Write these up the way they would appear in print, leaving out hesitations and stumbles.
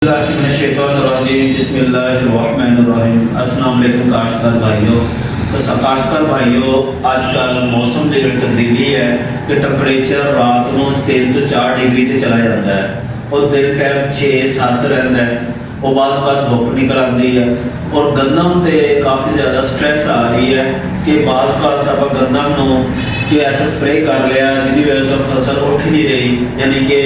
बिस्मिल्लाहिर्रहमानिर्रहीम। अस्सलाम वालेकुम काश्तकार भाइयों। तो काश्तकार भाइयों, आजकल मौसम की जो तब्दीली है कि टैंपरेचर रात को 3 तो 4 डिग्री से चला जाता है और दिन टाइम 6-7 रहता है और बाद धुप निकल आती है और गंदम से काफ़ी ज़्यादा स्ट्रैस आ रही है कि बाद आप गंदम कि ऐसा स्प्रे कर लिया जिसकी वजह तो फसल उठ ही नहीं रही, यानी कि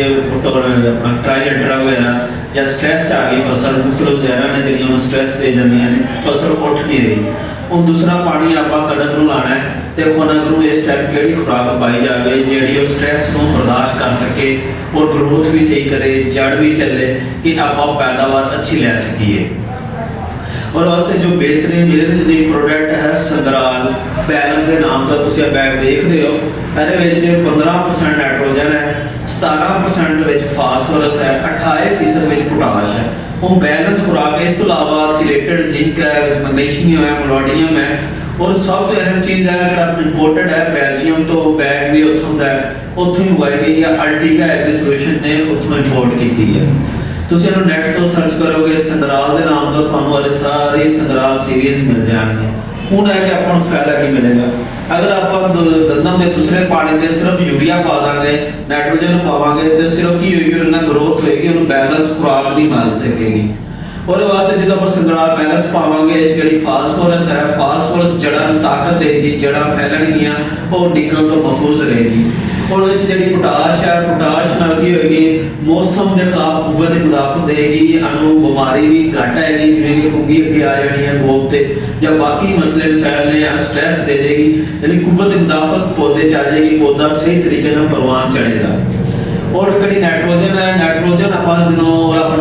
ट्रायल अल्ट्रा वगैरह या स्ट्रैस आ गई फसल मुख्तलिफ जहरा ने जो स्ट्रैस दे जाए फसल उठ नहीं रही। हूँ दूसरा पानी आप कणक को लाना है तो कणक को इस टाइम कि खुराक पाई जाए जी स्ट्रैस को बर्दाश्त कर सके और ग्रोथ भी सही करे, जड़ भी चले कि आप पैदावार अच्छी लै सकीए। और वास्ते जो बेहतरीन मेरे नज़दीक प्रोडक्ट है संगराल बैलेंस के नाम का तुम बैग देख रहे हो। ये 15% नाइट्रोजन है, 17% फास्फोरस है, 28% पोटाश है। वो बैलेंस खुराक है। इस तो अलावा चिलेटेड जिंक है, मैग्नीशियम है, मोलाडियम है और सब तो अहम चीज़ है जो इंपोर्टेड है बेल्जियम तो बैग भी उतों है उतों ही मंगवाई गई है। अल्टीगा एग्री सोल्यूशन ने उतों इंपोर्ट की है। तुम नैट तो सर्च करोगे संगराल के नाम तो तुम्हें सारी संगराल सीरीज मिल जाएगी। हूँ है कि अपन फायदा की मिलेगा अगर आप गंदम के दूसरे पानी से सिर्फ यूरिया पा देंगे, नाइट्रोजन पावे तो सिर्फ की होगी ग्रोथ होगी, उन्होंने बैलेंस खुराक नहीं मिल सकेगी। और वास्ते जो आप संगराल बैलेंस पावे जी फास्फोरस है, फास्फोरस जड़ा ताकत देगी, जड़ा फैलनिया और डिगन तो महफूज रहेगी। और जी पोटाश है, पोटाश नाल की होगी मौसम के खिलाफ कुव्वत मुदाफत देगी, अनु बीमारी भी घट आएगी जिमें कि कुंगी अगे आ जानी है गोब से या बाकी मसले मसाइल ने या स्ट्रैस दे देगी, यानी कुव्वत मुदाफत पौधे च आ जाएगी, पौधा सही तरीके से परवान चढ़ेगा। और कड़ी नाइट्रोजन है, नाइट्रोजन अपन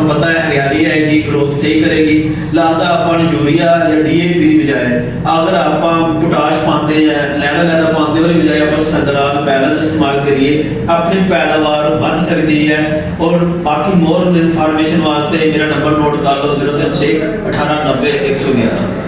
पता है हरियाली आएगी, ग्रोथ सही करेगी, लिहाजा अपन यूरिया या DAP की बजाय अगर आप पोटाश पाते हैं लैदा पाते वाली बजाय आप संगराल बैलेंस इस्तेमाल करिए, अपनी पैदावार बढ़ सकती है। और बाकी मोर इन्फॉर्मेशन वास्ते मेरा नंबर नोट कर लो 0301 1890 111।